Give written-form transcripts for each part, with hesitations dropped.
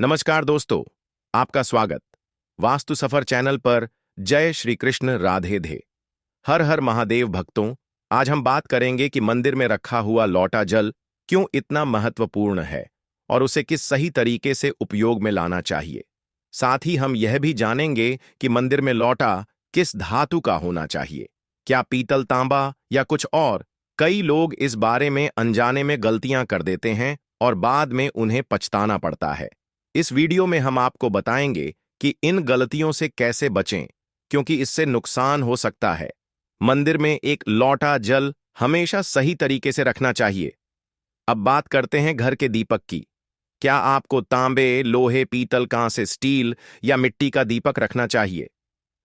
नमस्कार दोस्तों, आपका स्वागत वास्तु सफर चैनल पर। जय श्री कृष्ण, राधे धे। हर हर महादेव भक्तों, आज हम बात करेंगे कि मंदिर में रखा हुआ लौटा जल क्यों इतना महत्वपूर्ण है और उसे किस सही तरीके से उपयोग में लाना चाहिए। साथ ही हम यह भी जानेंगे कि मंदिर में लौटा किस धातु का होना चाहिए, क्या पीतल, तांबा या कुछ और। कई लोग इस बारे में अनजाने में गलतियां कर देते हैं और बाद में उन्हें पछताना पड़ता है। इस वीडियो में हम आपको बताएंगे कि इन गलतियों से कैसे बचें, क्योंकि इससे नुकसान हो सकता है। मंदिर में एक लौटा जल हमेशा सही तरीके से रखना चाहिए। अब बात करते हैं घर के दीपक की। क्या आपको तांबे, लोहे, पीतल, कांसे, स्टील या मिट्टी का दीपक रखना चाहिए?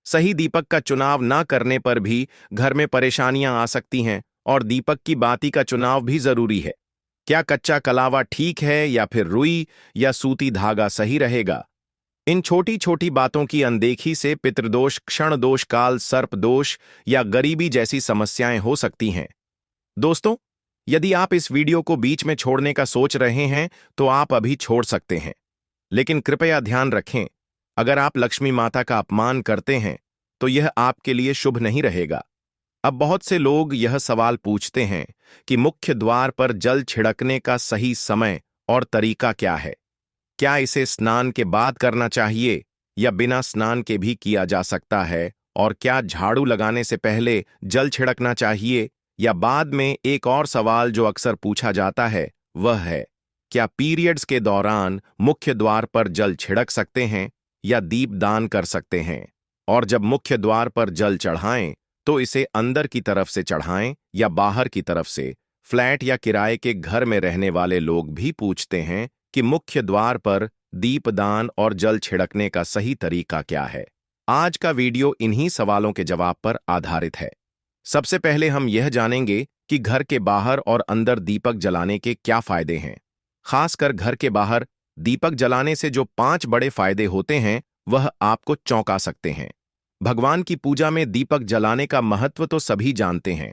सही दीपक का चुनाव ना करने पर भी घर में परेशानियां आ सकती हैं और दीपक की बाती का चुनाव भी जरूरी है। क्या कच्चा कलावा ठीक है या फिर रुई या सूती धागा सही रहेगा? इन छोटी छोटी बातों की अनदेखी से पितृदोष, क्षण दोष, काल सर्प दोष या गरीबी जैसी समस्याएं हो सकती हैं। दोस्तों, यदि आप इस वीडियो को बीच में छोड़ने का सोच रहे हैं तो आप अभी छोड़ सकते हैं। लेकिन कृपया ध्यान रखें, अगर आप लक्ष्मी माता का अपमान करते हैं तो यह आपके लिए शुभ नहीं रहेगा। अब बहुत से लोग यह सवाल पूछते हैं कि मुख्य द्वार पर जल छिड़कने का सही समय और तरीका क्या है। क्या इसे स्नान के बाद करना चाहिए या बिना स्नान के भी किया जा सकता है? और क्या झाड़ू लगाने से पहले जल छिड़कना चाहिए या बाद में? एक और सवाल जो अक्सर पूछा जाता है वह है, क्या पीरियड्स के दौरान मुख्य द्वार पर जल छिड़क सकते हैं या दीपदान कर सकते हैं? और जब मुख्य द्वार पर जल चढ़ाएं तो इसे अंदर की तरफ से चढ़ाएं या बाहर की तरफ से? फ्लैट या किराए के घर में रहने वाले लोग भी पूछते हैं कि मुख्य द्वार पर दीपदान और जल छिड़कने का सही तरीका क्या है। आज का वीडियो इन्हीं सवालों के जवाब पर आधारित है। सबसे पहले हम यह जानेंगे कि घर के बाहर और अंदर दीपक जलाने के क्या फायदे हैं। खासकर घर के बाहर दीपक जलाने से जो 5 बड़े फायदे होते हैं वह आपको चौंका सकते हैं। भगवान की पूजा में दीपक जलाने का महत्व तो सभी जानते हैं।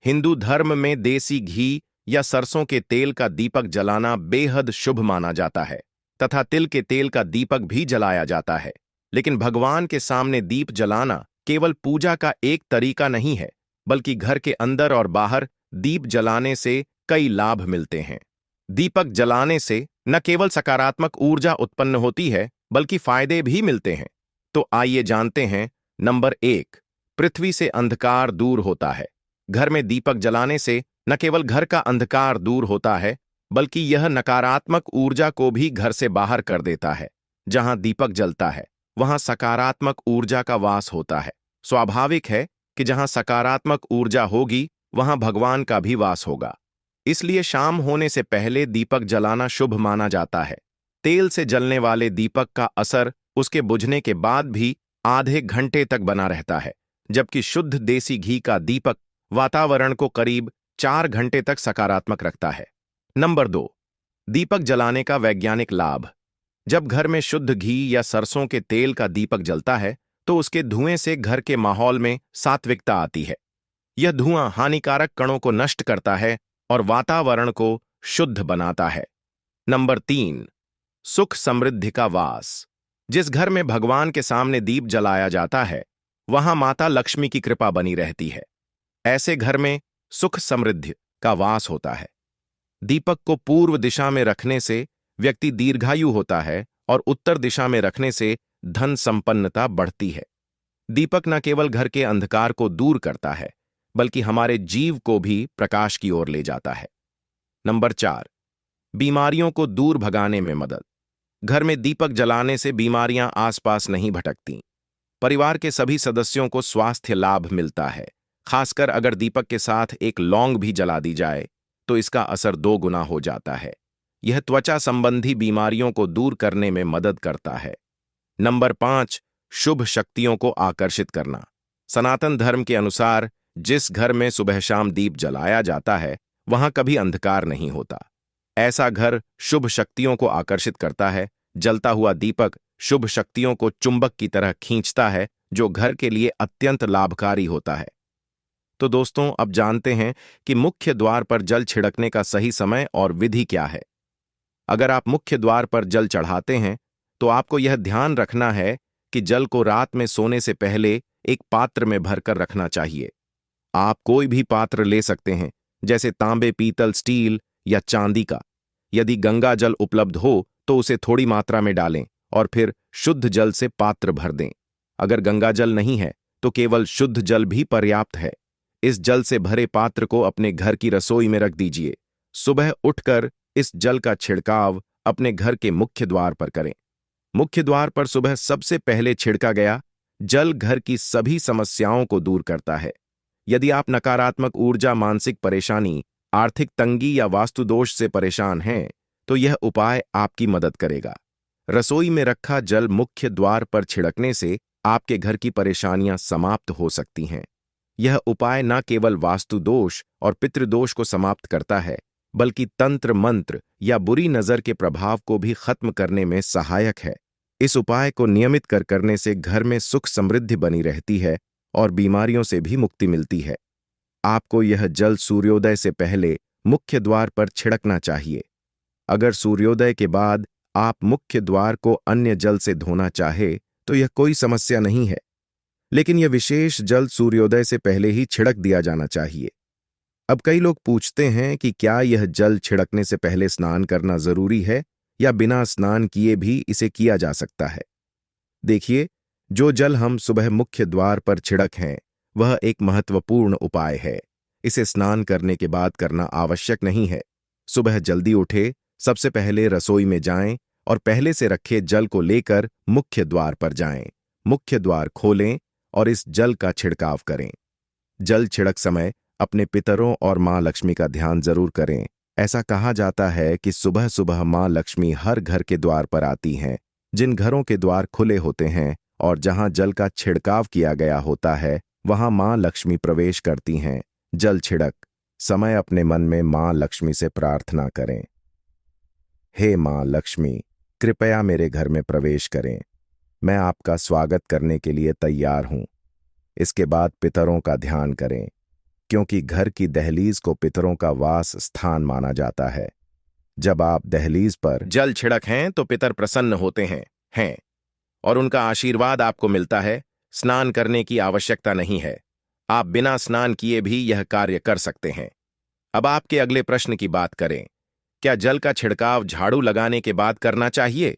हिंदू धर्म में देसी घी या सरसों के तेल का दीपक जलाना बेहद शुभ माना जाता है तथा तिल के तेल का दीपक भी जलाया जाता है। लेकिन भगवान के सामने दीप जलाना केवल पूजा का एक तरीका नहीं है, बल्कि घर के अंदर और बाहर दीप जलाने से कई लाभ मिलते हैं। दीपक जलाने से न केवल सकारात्मक ऊर्जा उत्पन्न होती है बल्कि फायदे भी मिलते हैं। तो आइए जानते हैं। नंबर 1, पृथ्वी से अंधकार दूर होता है। घर में दीपक जलाने से न केवल घर का अंधकार दूर होता है बल्कि यह नकारात्मक ऊर्जा को भी घर से बाहर कर देता है। जहां दीपक जलता है वहां सकारात्मक ऊर्जा का वास होता है। स्वाभाविक है कि जहां सकारात्मक ऊर्जा होगी वहां भगवान का भी वास होगा। इसलिए शाम होने से पहले दीपक जलाना शुभ माना जाता है। तेल से जलने वाले दीपक का असर उसके बुझने के बाद भी आधे घंटे तक बना रहता है, जबकि शुद्ध देसी घी का दीपक वातावरण को करीब 4 घंटे तक सकारात्मक रखता है। नंबर 2, दीपक जलाने का वैज्ञानिक लाभ। जब घर में शुद्ध घी या सरसों के तेल का दीपक जलता है तो उसके धुएं से घर के माहौल में सात्विकता आती है। यह धुआं हानिकारक कणों को नष्ट करता है और वातावरण को शुद्ध बनाता है। नंबर 3, सुख समृद्धि का वास। जिस घर में भगवान के सामने दीप जलाया जाता है वहां माता लक्ष्मी की कृपा बनी रहती है। ऐसे घर में सुख समृद्धि का वास होता है। दीपक को पूर्व दिशा में रखने से व्यक्ति दीर्घायु होता है और उत्तर दिशा में रखने से धन संपन्नता बढ़ती है। दीपक न केवल घर के अंधकार को दूर करता है बल्कि हमारे जीव को भी प्रकाश की ओर ले जाता है। नंबर 4, बीमारियों को दूर भगाने में मदद। घर में दीपक जलाने से बीमारियां आसपास नहीं भटकती। परिवार के सभी सदस्यों को स्वास्थ्य लाभ मिलता है। खासकर अगर दीपक के साथ एक लौंग भी जला दी जाए तो इसका असर 2 गुना हो जाता है। यह त्वचा संबंधी बीमारियों को दूर करने में मदद करता है। नंबर 5, शुभ शक्तियों को आकर्षित करना। सनातन धर्म के अनुसार जिस घर में सुबह शाम दीप जलाया जाता है वहां कभी अंधकार नहीं होता। ऐसा घर शुभ शक्तियों को आकर्षित करता है। जलता हुआ दीपक शुभ शक्तियों को चुंबक की तरह खींचता है, जो घर के लिए अत्यंत लाभकारी होता है। तो दोस्तों, अब जानते हैं कि मुख्य द्वार पर जल छिड़कने का सही समय और विधि क्या है। अगर आप मुख्य द्वार पर जल चढ़ाते हैं तो आपको यह ध्यान रखना है कि जल को रात में सोने से पहले एक पात्र में भरकर रखना चाहिए। आप कोई भी पात्र ले सकते हैं, जैसे तांबे, पीतल, स्टील या चांदी का। यदि गंगा जल उपलब्ध हो तो उसे थोड़ी मात्रा में डालें और फिर शुद्ध जल से पात्र भर दें। अगर गंगा जल नहीं है तो केवल शुद्ध जल भी पर्याप्त है। इस जल से भरे पात्र को अपने घर की रसोई में रख दीजिए। सुबह उठकर इस जल का छिड़काव अपने घर के मुख्य द्वार पर करें। मुख्य द्वार पर सुबह सबसे पहले छिड़का गया जल घर की सभी समस्याओं को दूर करता है। यदि आप नकारात्मक ऊर्जा, मानसिक परेशानी, आर्थिक तंगी या वास्तु दोष से परेशान हैं, तो यह उपाय आपकी मदद करेगा। रसोई में रखा जल मुख्य द्वार पर छिड़कने से आपके घर की परेशानियां समाप्त हो सकती हैं। यह उपाय न केवल वास्तु दोष और पितृदोष को समाप्त करता है, बल्कि तंत्र मंत्र या बुरी नजर के प्रभाव को भी खत्म करने में सहायक है। इस उपाय को नियमित करने से घर में सुख समृद्धि बनी रहती है और बीमारियों से भी मुक्ति मिलती है। आपको यह जल सूर्योदय से पहले मुख्य द्वार पर छिड़कना चाहिए। अगर सूर्योदय के बाद आप मुख्य द्वार को अन्य जल से धोना चाहे तो यह कोई समस्या नहीं है, लेकिन यह विशेष जल सूर्योदय से पहले ही छिड़क दिया जाना चाहिए। अब कई लोग पूछते हैं कि क्या यह जल छिड़कने से पहले स्नान करना जरूरी है या बिना स्नान किए भी इसे किया जा सकता है। देखिए, जो जल हम सुबह मुख्य द्वार पर छिड़क हैं वह एक महत्वपूर्ण उपाय है। इसे स्नान करने के बाद करना आवश्यक नहीं है। सुबह जल्दी उठे, सबसे पहले रसोई में जाएं और पहले से रखे जल को लेकर मुख्य द्वार पर जाएं। मुख्य द्वार खोलें और इस जल का छिड़काव करें। जल छिड़क समय अपने पितरों और मां लक्ष्मी का ध्यान जरूर करें। ऐसा कहा जाता है कि सुबह सुबह मां लक्ष्मी हर घर के द्वार पर आती हैं। जिन घरों के द्वार खुले होते हैं और जहां जल का छिड़काव किया गया होता है, वहां मां लक्ष्मी प्रवेश करती हैं। जल छिड़क समय अपने मन में मां लक्ष्मी से प्रार्थना करें, हे मां लक्ष्मी, कृपया मेरे घर में प्रवेश करें। मैं आपका स्वागत करने के लिए तैयार हूं। इसके बाद पितरों का ध्यान करें, क्योंकि घर की दहलीज को पितरों का वास स्थान माना जाता है। जब आप दहलीज पर जल छिड़क हैं तो पितर प्रसन्न होते हैं और उनका आशीर्वाद आपको मिलता है। स्नान करने की आवश्यकता नहीं है। आप बिना स्नान किए भी यह कार्य कर सकते हैं। अब आपके अगले प्रश्न की बात करें, क्या जल का छिड़काव झाड़ू लगाने के बाद करना चाहिए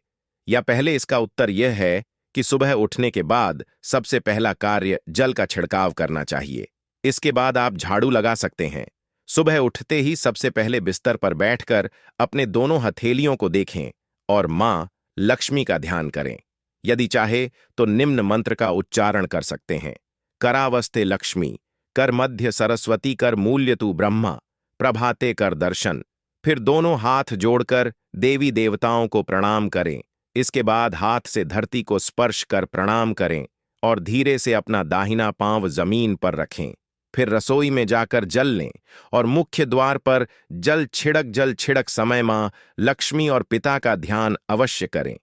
या पहले? इसका उत्तर यह है कि सुबह उठने के बाद सबसे पहला कार्य जल का छिड़काव करना चाहिए। इसके बाद आप झाड़ू लगा सकते हैं। सुबह उठते ही सबसे पहले बिस्तर पर बैठकर अपने दोनों हथेलियों को देखें और मां लक्ष्मी का ध्यान करें। यदि चाहे तो निम्न मंत्र का उच्चारण कर सकते हैं। करावस्ते लक्ष्मी, कर मध्य सरस्वती, कर मूल्य तू ब्रह्मा, प्रभाते कर दर्शन। फिर दोनों हाथ जोड़कर देवी देवताओं को प्रणाम करें। इसके बाद हाथ से धरती को स्पर्श कर प्रणाम करें और धीरे से अपना दाहिना पांव जमीन पर रखें। फिर रसोई में जाकर जल लें और मुख्य द्वार पर जल छिड़क समय मां लक्ष्मी और पिता का ध्यान अवश्य करें।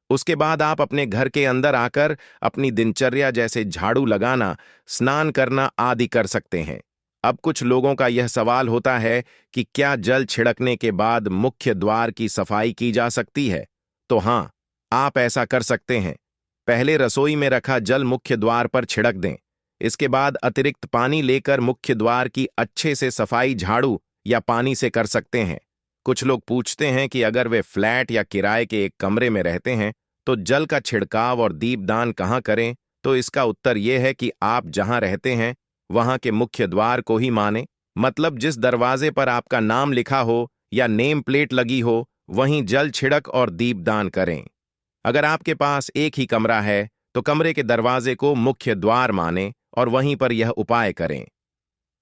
उसके बाद आप अपने घर के अंदर आकर अपनी दिनचर्या जैसे झाड़ू लगाना, स्नान करना आदि कर सकते हैं। अब कुछ लोगों का यह सवाल होता है कि क्या जल छिड़कने के बाद मुख्य द्वार की सफाई की जा सकती है? तो हां, आप ऐसा कर सकते हैं। पहले रसोई में रखा जल मुख्य द्वार पर छिड़क दें। इसके बाद अतिरिक्त पानी लेकर मुख्य द्वार की अच्छे से सफाई झाड़ू या पानी से कर सकते हैं। कुछ लोग पूछते हैं कि अगर वे फ्लैट या किराए के एक कमरे में रहते हैं तो जल का छिड़काव और दीपदान कहाँ करें? तो इसका उत्तर यह है कि आप जहां रहते हैं वहां के मुख्य द्वार को ही माने। मतलब जिस दरवाजे पर आपका नाम लिखा हो या नेम प्लेट लगी हो, वहीं जल छिड़क और दीपदान करें। अगर आपके पास एक ही कमरा है तो कमरे के दरवाजे को मुख्य द्वार माने और वहीं पर यह उपाय करें।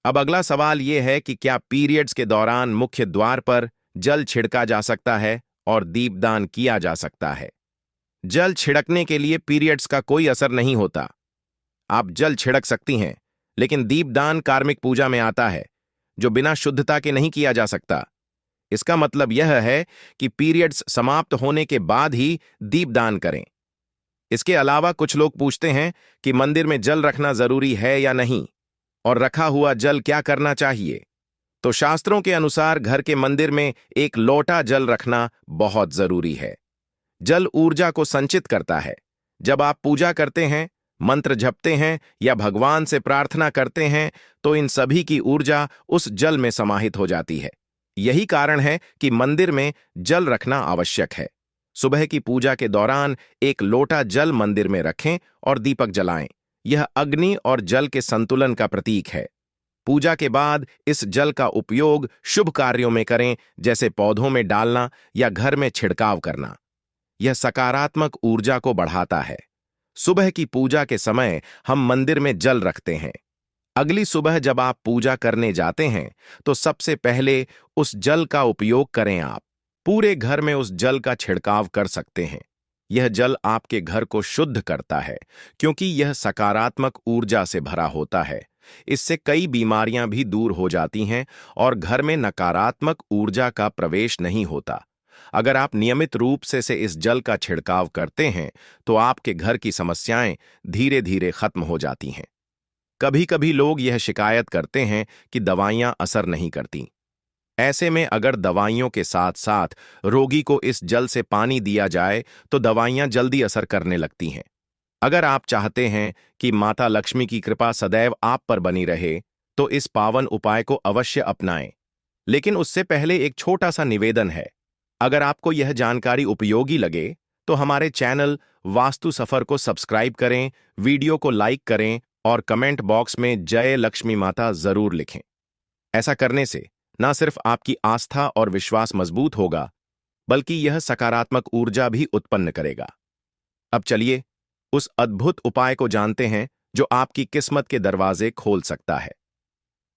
अब अगला सवाल यह है कि क्या पीरियड्स के दौरान मुख्य द्वार पर जल छिड़का जा सकता है और दीपदान किया जा सकता है? जल छिड़कने के लिए पीरियड्स का कोई असर नहीं होता। आप जल छिड़क सकती हैं, लेकिन दीपदान कार्मिक पूजा में आता है, जो बिना शुद्धता के नहीं किया जा सकता। इसका मतलब यह है कि पीरियड्स समाप्त होने के बाद ही दीपदान करें। इसके अलावा कुछ लोग पूछते हैं कि मंदिर में जल रखना जरूरी है या नहीं और रखा हुआ जल क्या करना चाहिए। तो शास्त्रों के अनुसार घर के मंदिर में एक लोटा जल रखना बहुत जरूरी है। जल ऊर्जा को संचित करता है। जब आप पूजा करते हैं, मंत्र जपते हैं या भगवान से प्रार्थना करते हैं, तो इन सभी की ऊर्जा उस जल में समाहित हो जाती है। यही कारण है कि मंदिर में जल रखना आवश्यक है। सुबह की पूजा के दौरान एक लोटा जल मंदिर में रखें और दीपक जलाएं। यह अग्नि और जल के संतुलन का प्रतीक है। पूजा के बाद इस जल का उपयोग शुभ कार्यों में करें, जैसे पौधों में डालना या घर में छिड़काव करना। यह सकारात्मक ऊर्जा को बढ़ाता है। सुबह की पूजा के समय हम मंदिर में जल रखते हैं। अगली सुबह जब आप पूजा करने जाते हैं, तो सबसे पहले उस जल का उपयोग करें। आप पूरे घर में उस जल का छिड़काव कर सकते हैं। यह जल आपके घर को शुद्ध करता है, क्योंकि यह सकारात्मक ऊर्जा से भरा होता है। इससे कई बीमारियां भी दूर हो जाती हैं और घर में नकारात्मक ऊर्जा का प्रवेश नहीं होता। अगर आप नियमित रूप से इस जल का छिड़काव करते हैं, तो आपके घर की समस्याएं धीरे धीरे खत्म हो जाती हैं। कभी कभी लोग यह शिकायत करते हैं कि दवाइयां असर नहीं करती। ऐसे में अगर दवाइयों के साथ साथ रोगी को इस जल से पानी दिया जाए, तो दवाइयां जल्दी असर करने लगती हैं। अगर आप चाहते हैं कि माता लक्ष्मी की कृपा सदैव आप पर बनी रहे, तो इस पावन उपाय को अवश्य अपनाएं। लेकिन उससे पहले एक छोटा सा निवेदन है। अगर आपको यह जानकारी उपयोगी लगे, तो हमारे चैनल वास्तु सफर को सब्सक्राइब करें, वीडियो को लाइक करें और कमेंट बॉक्स में जय लक्ष्मी माता जरूर लिखें। ऐसा करने से न सिर्फ आपकी आस्था और विश्वास मजबूत होगा, बल्कि यह सकारात्मक ऊर्जा भी उत्पन्न करेगा। अब चलिए उस अद्भुत उपाय को जानते हैं जो आपकी किस्मत के दरवाजे खोल सकता है।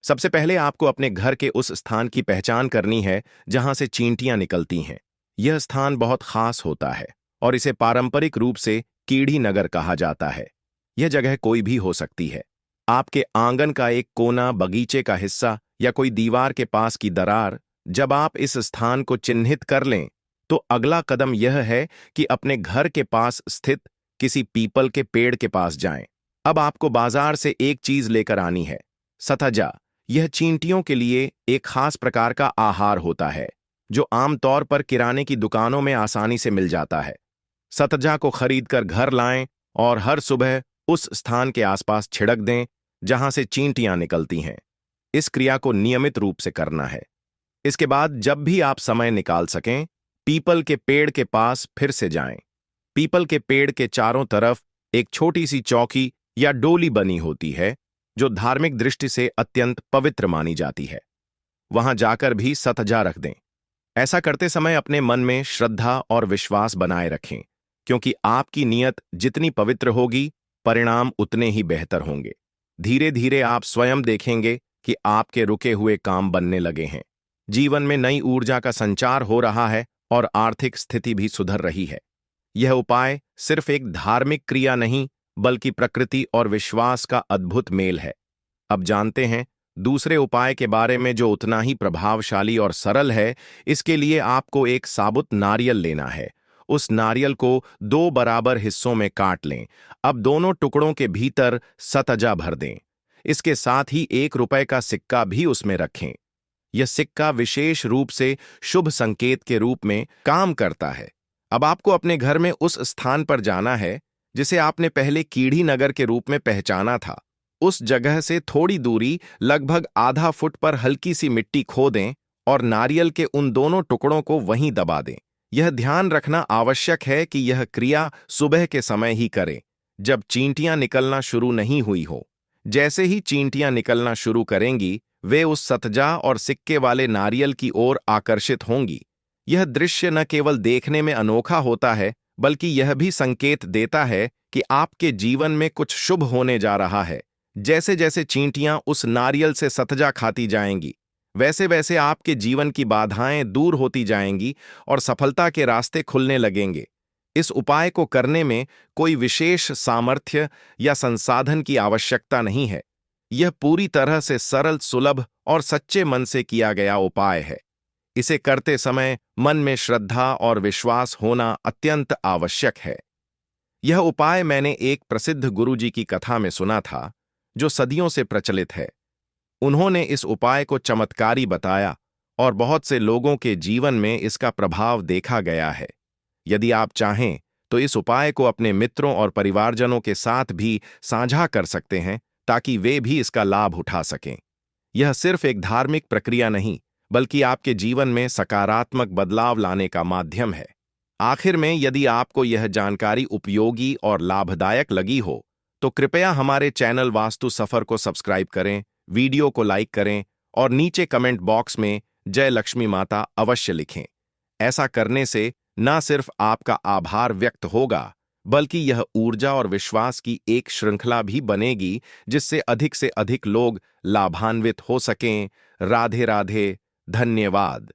सबसे पहले आपको अपने घर के उस स्थान की पहचान करनी है जहां से चींटियां निकलती हैं। यह स्थान बहुत खास होता है और इसे पारंपरिक रूप से कीड़ी नगर कहा जाता है। यह जगह कोई भी हो सकती है। आपके आंगन का एक कोना, बगीचे का हिस्सा या कोई दीवार के पास की दरार। जब आप इस स्थान को चिन्हित कर लें, तो अगला कदम यह है कि अपने घर के पास स्थित किसी पीपल के पेड़ के पास जाएं। अब आपको बाजार से एक चीज लेकर आनी है, सतजा। यह चींटियों के लिए एक खास प्रकार का आहार होता है, जो आमतौर पर किराने की दुकानों में आसानी से मिल जाता है। सतजा को खरीदकर घर लाएं और हर सुबह उस स्थान के आसपास छिड़क दें जहां से चींटियां निकलती हैं। इस क्रिया को नियमित रूप से करना है। इसके बाद जब भी आप समय निकाल सकें, पीपल के पेड़ के पास फिर से जाएं। पीपल के पेड़ के चारों तरफ एक छोटी सी चौकी या डोली बनी होती है, जो धार्मिक दृष्टि से अत्यंत पवित्र मानी जाती है। वहां जाकर भी सतजा रख दें। ऐसा करते समय अपने मन में श्रद्धा और विश्वास बनाए रखें, क्योंकि आपकी नीयत जितनी पवित्र होगी, परिणाम उतने ही बेहतर होंगे। धीरे धीरे आप स्वयं देखेंगे कि आपके रुके हुए काम बनने लगे हैं। जीवन में नई ऊर्जा का संचार हो रहा है और आर्थिक स्थिति भी सुधर रही है। यह उपाय सिर्फ एक धार्मिक क्रिया नहीं, बल्कि प्रकृति और विश्वास का अद्भुत मेल है। अब जानते हैं दूसरे उपाय के बारे में, जो उतना ही प्रभावशाली और सरल है। इसके लिए आपको एक साबुत नारियल लेना है। उस नारियल को 2 बराबर हिस्सों में काट लें। अब दोनों टुकड़ों के भीतर सतजा भर दें। इसके साथ ही 1 रुपए का सिक्का भी उसमें रखें। यह सिक्का विशेष रूप से शुभ संकेत के रूप में काम करता है। अब आपको अपने घर में उस स्थान पर जाना है जिसे आपने पहले कीड़ी नगर के रूप में पहचाना था। उस जगह से थोड़ी दूरी, लगभग आधा फुट पर हल्की सी मिट्टी खोदें और नारियल के उन दोनों टुकड़ों को वहीं दबा दें। यह ध्यान रखना आवश्यक है कि यह क्रिया सुबह के समय ही करें, जब चींटियां निकलना शुरू नहीं हुई हो। जैसे ही चींटियां निकलना शुरू करेंगी, वे उस सतजा और सिक्के वाले नारियल की ओर आकर्षित होंगी। यह दृश्य न केवल देखने में अनोखा होता है, बल्कि यह भी संकेत देता है कि आपके जीवन में कुछ शुभ होने जा रहा है। जैसे जैसे चींटियां उस नारियल से सतजा खाती जाएंगी, वैसे वैसे आपके जीवन की बाधाएं दूर होती जाएंगी और सफलता के रास्ते खुलने लगेंगे। इस उपाय को करने में कोई विशेष सामर्थ्य या संसाधन की आवश्यकता नहीं है। यह पूरी तरह से सरल, सुलभ और सच्चे मन से किया गया उपाय है। इसे करते समय मन में श्रद्धा और विश्वास होना अत्यंत आवश्यक है। यह उपाय मैंने एक प्रसिद्ध गुरुजी की कथा में सुना था, जो सदियों से प्रचलित है। उन्होंने इस उपाय को चमत्कारी बताया और बहुत से लोगों के जीवन में इसका प्रभाव देखा गया है। यदि आप चाहें तो इस उपाय को अपने मित्रों और परिवारजनों के साथ भी साझा कर सकते हैं ताकि वे भी इसका लाभ उठा सकें। यह सिर्फ एक धार्मिक प्रक्रिया नहीं, बल्कि आपके जीवन में सकारात्मक बदलाव लाने का माध्यम है। आखिर में, यदि आपको यह जानकारी उपयोगी और लाभदायक लगी हो, तो कृपया हमारे चैनल वास्तु सफर को सब्सक्राइब करें, वीडियो को लाइक करें और नीचे कमेंट बॉक्स में जय लक्ष्मी माता अवश्य लिखें। ऐसा करने से न सिर्फ आपका आभार व्यक्त होगा, बल्कि यह ऊर्जा और विश्वास की एक श्रृंखला भी बनेगी जिससे अधिक से अधिक लोग लाभान्वित हो सकें। राधे राधे, धन्यवाद।